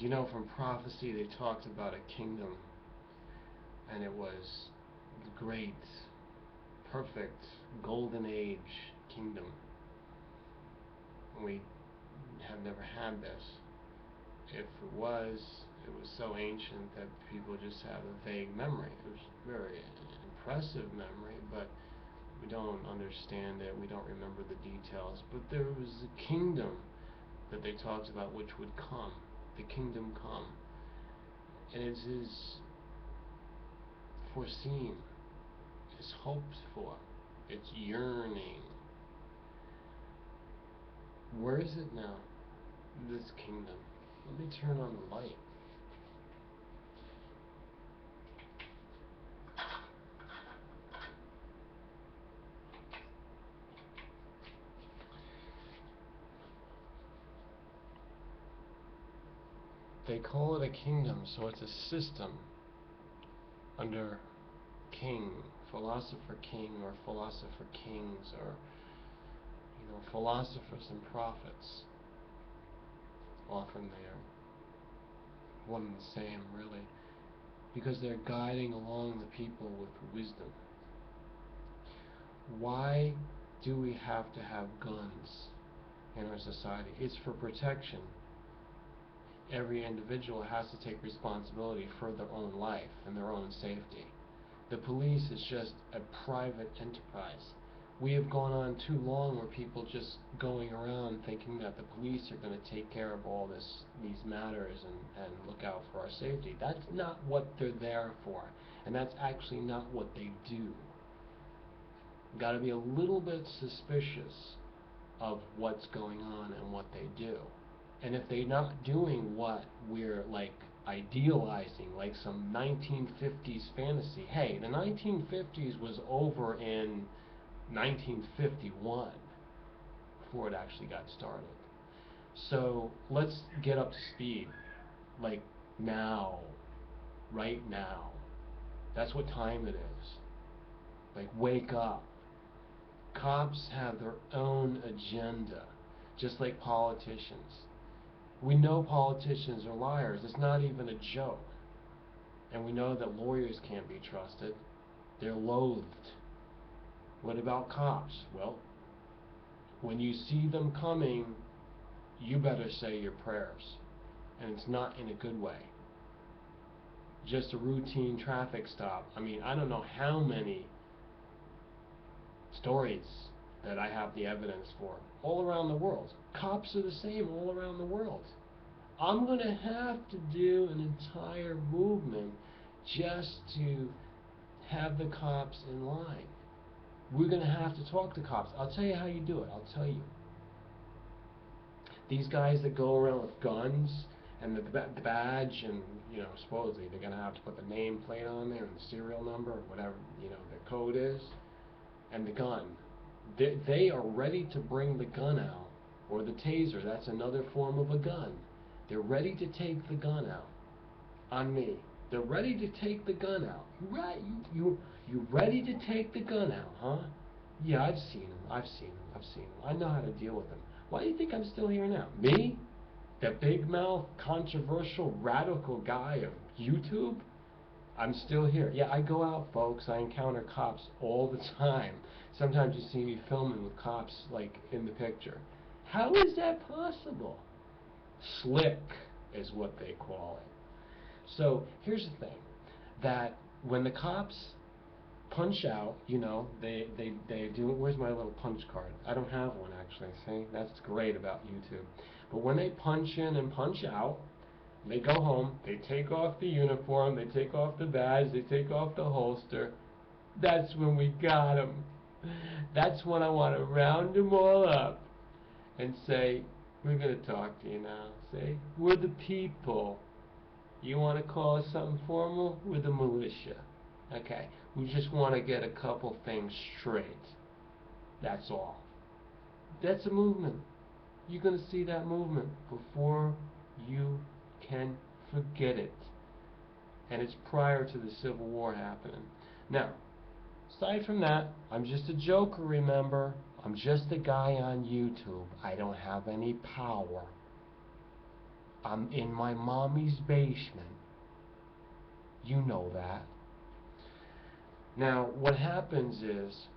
You know, from prophecy they talked about a kingdom, and it was the great, perfect, golden age kingdom. We have never had this. If it was so ancient that people just have a vague memory. It was very impressive memory, but we don't understand it, we don't remember the details. But there was a kingdom that they talked about which would come, the kingdom come. And it is foreseen, it's hoped for, it's yearning. Where is it now, this kingdom? Let me turn on the light. They call it a kingdom, so it's a system under king, philosopher king, or philosopher kings, or philosophers and prophets. Often they are one and the same, really, because they're guiding along the people with wisdom. Why do we have to have guns in our society? It's for protection. Every individual has to take responsibility for their own life and their own safety. The police is just a private enterprise. We have gone on too long where people just going around thinking that the police are going to take care of all these matters and look out for our safety. That's not what they're there for, and that's actually not what they do. Got to be a little bit suspicious of what's going on and what they do. And if they're not doing what we're idealizing, like some 1950s fantasy, hey, the 1950s was over in 1951 before it actually got started. So let's get up to speed, like now, right now. That's what time it is. Like, wake up. Cops have their own agenda, just like politicians. We know politicians are liars. It's not even a joke. And we know that lawyers can't be trusted. They're loathed. What about cops? Well, when you see them coming, you better say your prayers. And it's not in a good way. Just a routine traffic stop. I mean, I don't know how many stories that I have the evidence for all around the world. Cops are the same all around the world. I'm going to have to do an entire movement just to have the cops in line. We're going to have to talk to cops. I'll tell you how you do it. I'll tell you. These guys that go around with guns and the badge, and supposedly they're going to have to put the name plate on there and the serial number or whatever the code is, and the gun. They are ready to bring the gun out, or the taser. That's another form of a gun. They're ready to take the gun out on me. They're ready to take the gun out. Right? You ready to take the gun out, huh? Yeah, I've seen them. I've seen them. I know how to deal with them. Why do you think I'm still here now? Me? The big mouth, controversial, radical guy of YouTube? I'm still here. Yeah, I go out, folks. I encounter cops all the time. Sometimes you see me filming with cops, in the picture. How is that possible? Slick is what they call it. So here's the thing, that when the cops punch out, they do. Where's my little punch card? I don't have one, actually. See, that's great about YouTube. But when they punch in and punch out, they go home, they take off the uniform, they take off the badge, they take off the holster. That's when we got them. That's when I want to round them all up and say, we're going to talk to you now. Say, we're the people. You want to call us something formal? We're the militia. Okay, we just want to get a couple things straight. That's all. That's a movement. You're going to see that movement before you can forget it. And it's prior to the Civil War happening. Now, aside from that, I'm just a joker, remember? I'm just a guy on YouTube. I don't have any power. I'm in my mommy's basement. You know that. Now, what happens is,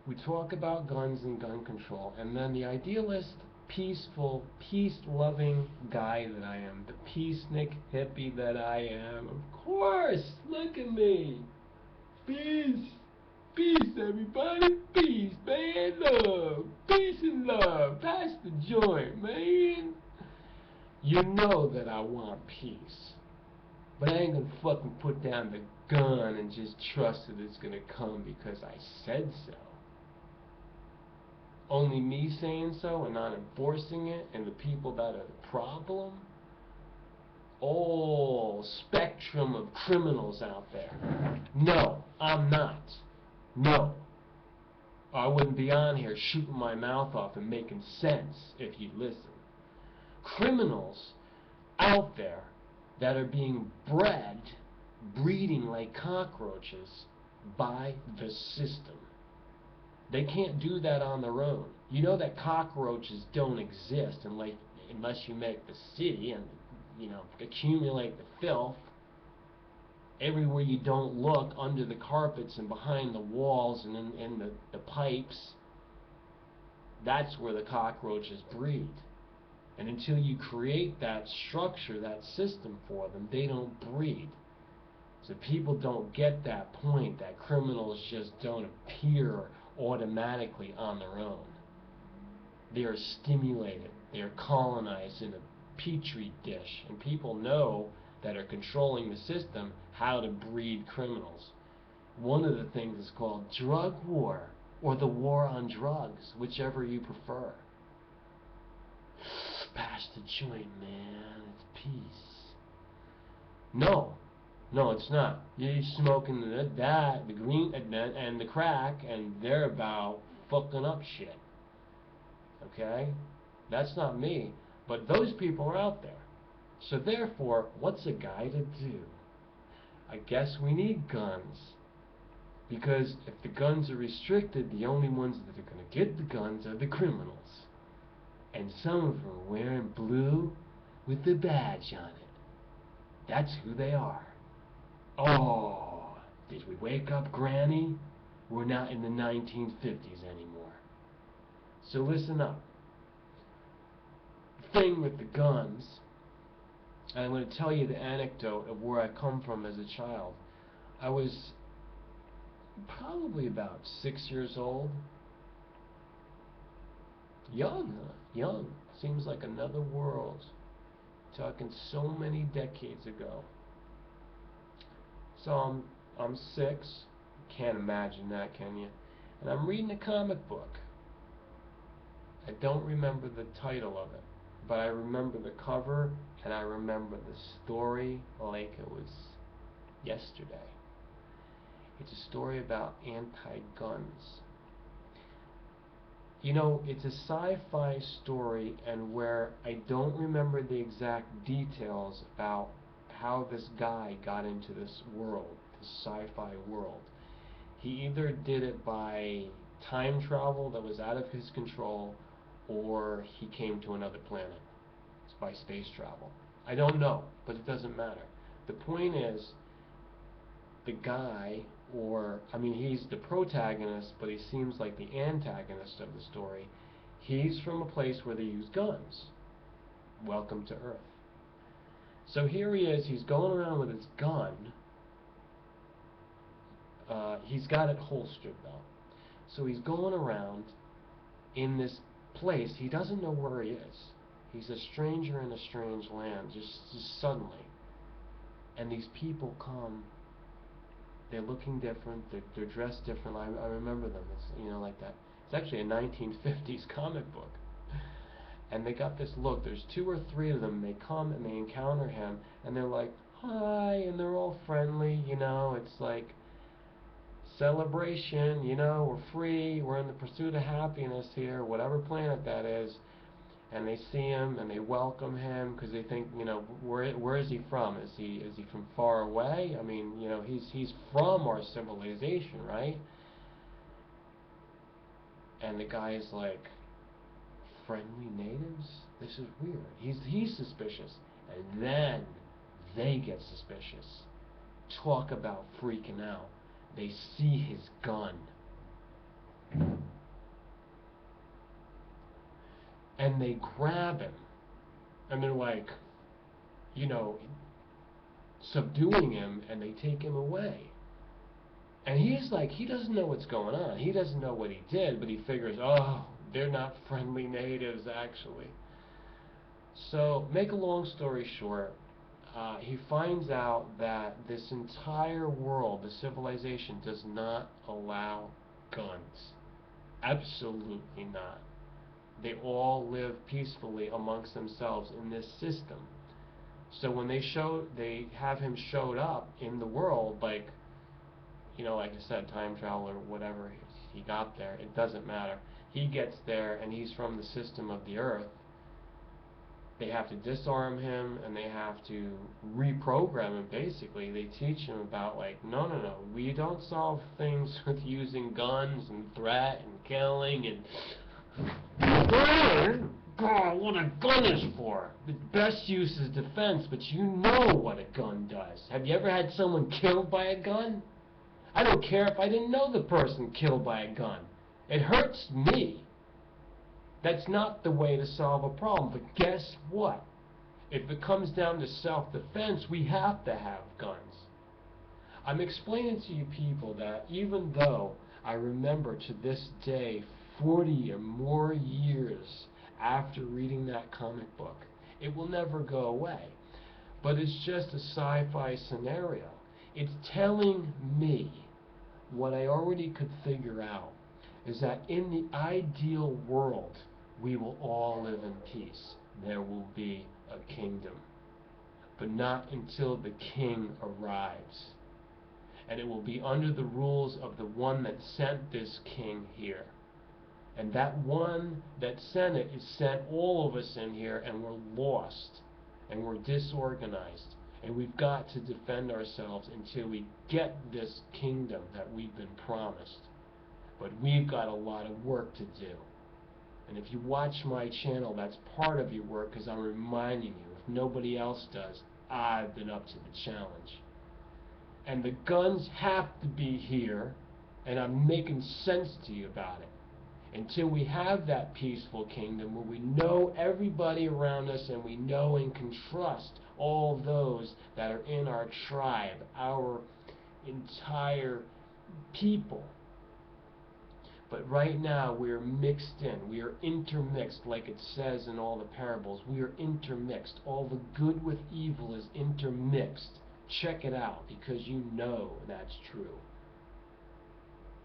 we talk about guns and gun control, and then the idealist, peaceful, peace-loving guy that I am, the peacenik hippie that I am, of course, look at me. Peace. Peace, everybody. Peace, man. Love. Peace and love. Pass the joint, man. You know that I want peace. But I ain't gonna fucking put down the gun and just trust that it's gonna come because I said so. Only me saying so and not enforcing it, and the people that are the problem? All spectrum of criminals out there. No, I'm not. No. I wouldn't be on here shooting my mouth off and making sense if you'd listen. Criminals out there that are being breeding like cockroaches by the system. They can't do that on their own. You know that cockroaches don't exist unless you make the city and, accumulate the filth. Everywhere you don't look, under the carpets and behind the walls and in the pipes, that's where the cockroaches breed. And until you create that structure, that system for them, they don't breed. So people don't get that point that criminals just don't appear automatically on their own. They are stimulated. They are colonized in a petri dish. And people know that are controlling the system how to breed criminals. One of the things is called drug war, or the war on drugs, whichever you prefer. Pass the joint, man. It's peace. No, it's not. You're smoking the green and the crack, and they're about fucking up shit. Okay? That's not me. But those people are out there. So therefore, what's a guy to do? I guess we need guns. Because if the guns are restricted, the only ones that are going to get the guns are the criminals. And some of them are wearing blue with the badge on it. That's who they are. Oh, did we wake up, Granny? We're not in the 1950s anymore. So listen up. The thing with the guns, and I'm going to tell you the anecdote of where I come from as a child. I was probably about 6 years old. Young, huh? Young. Seems like another world. Talking so many decades ago. So I'm 6. Can't imagine that, can you? And I'm reading a comic book. I don't remember the title of it, but I remember the cover and I remember the story like it was yesterday. It's a story about anti-guns. You know, it's a sci-fi story, and where I don't remember the exact details about how this guy got into this world, this sci-fi world. He either did it by time travel that was out of his control, or he came to another planet. It's by space travel. I don't know, but it doesn't matter. The point is, the guy, he's the protagonist, but he seems like the antagonist of the story. He's from a place where they use guns. Welcome to Earth. So here he is, he's going around with his gun. He's got it holstered though. So he's going around in this place. He doesn't know where he is. He's a stranger in a strange land, just suddenly. And these people come. They're looking different. They're dressed different. I remember them. It's like that. It's actually a 1950s comic book. And they got this look. There's 2 or 3 of them. They come and they encounter him, and they're like, "Hi," and they're all friendly. It's like celebration. We're free. We're in the pursuit of happiness here, whatever planet that is. And they see him and they welcome him because they think, where is he from? Is he from far away? He's from our civilization, right? And the guy is like, friendly natives? This is weird. He's suspicious. And then they get suspicious. Talk about freaking out. They see his gun. And they grab him. And they're like, you know, subduing him, and they take him away. And he's like, he doesn't know what's going on. He doesn't know what he did, but he figures, oh, they're not friendly natives, actually. So, make a long story short, he finds out that this entire world, the civilization, does not allow guns. Absolutely not. They all live peacefully amongst themselves in this system. So when they have him showed up in the world, like, you know, like I said, time travel or whatever he got there, it doesn't matter. He gets there and he's from the system of the earth. They have to disarm him and they have to reprogram him, basically. They teach him about, like, no, we don't solve things with using guns and threat and killing and... God, what a gun is for. The best use is defense, but you know what a gun does. Have you ever had someone killed by a gun? I don't care if I didn't know the person killed by a gun. It hurts me. That's not the way to solve a problem. But guess what? If it comes down to self-defense, we have to have guns. I'm explaining to you people that even though I remember to this day 40 or more years after reading that comic book, it will never go away. But it's just a sci-fi scenario. It's telling me what I already could figure out, is that in the ideal world, we will all live in peace. There will be a kingdom. But not until the king arrives. And it will be under the rules of the one that sent this king here. And that one that sent it is sent all of us in here, and we're lost. And we're disorganized. And we've got to defend ourselves until we get this kingdom that we've been promised. But we've got a lot of work to do. And if you watch my channel, that's part of your work, because I'm reminding you, if nobody else does, I've been up to the challenge. And the guns have to be here, and I'm making sense to you about it. Until we have that peaceful kingdom where we know everybody around us, and we know and can trust all those that are in our tribe, our entire people. But right now we are mixed in, we are intermixed, like it says in all the parables. We are intermixed. All the good with evil is intermixed. Check it out, because you know that's true.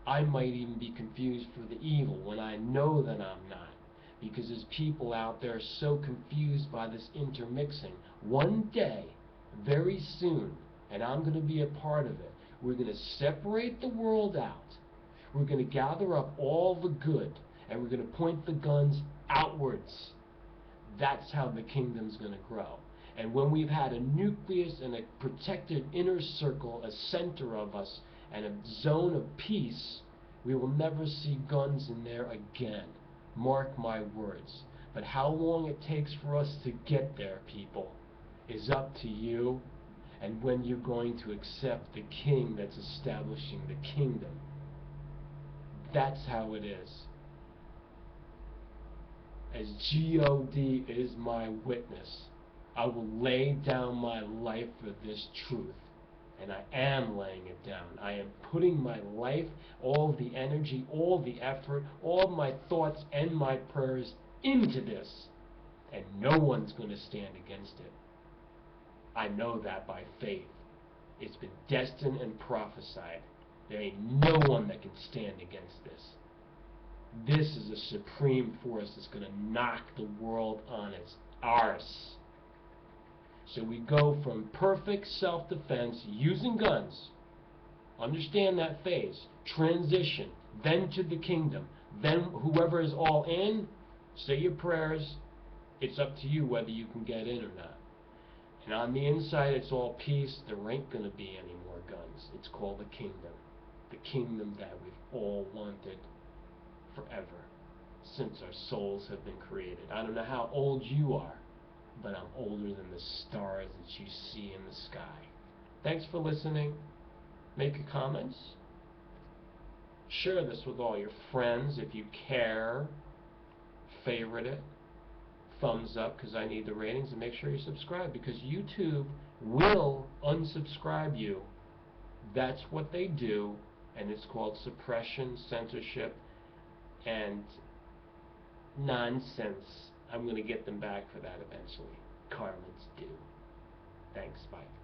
I might even be confused for the evil when I know that I'm not, because there's people out there so confused by this intermixing. One day, very soon, and I'm going to be a part of it, we're going to separate the world out. We're going to gather up all the good, and we're going to point the guns outwards. That's how the kingdom's going to grow. And when we've had a nucleus and a protected inner circle, a center of us, and a zone of peace, we will never see guns in there again. Mark my words. But how long it takes for us to get there, people, is up to you, and when you're going to accept the king that's establishing the kingdom. That's how it is. As God is my witness, I will lay down my life for this truth. And I am laying it down. I am putting my life, all the energy, all the effort, all my thoughts and my prayers into this. And no one's going to stand against it. I know that by faith. It's been destined and prophesied. There ain't no one that can stand against this. This is a supreme force that's going to knock the world on its arse. So we go from perfect self-defense using guns. Understand that phase. Transition. Then to the kingdom. Then whoever is all in, say your prayers. It's up to you whether you can get in or not. And on the inside, it's all peace. There ain't going to be any more guns. It's called the kingdom. The kingdom that we've all wanted forever. since our souls have been created. I don't know how old you are, but I'm older than the stars that you see in the sky. Thanks for listening. Make your comments. Share this with all your friends if you care. Favorite it. Thumbs up, because I need the ratings, and make sure you subscribe, because YouTube will unsubscribe you. That's what they do, and it's called suppression, censorship, and nonsense. I'm going to get them back for that eventually. Karma's due. Thanks, bye.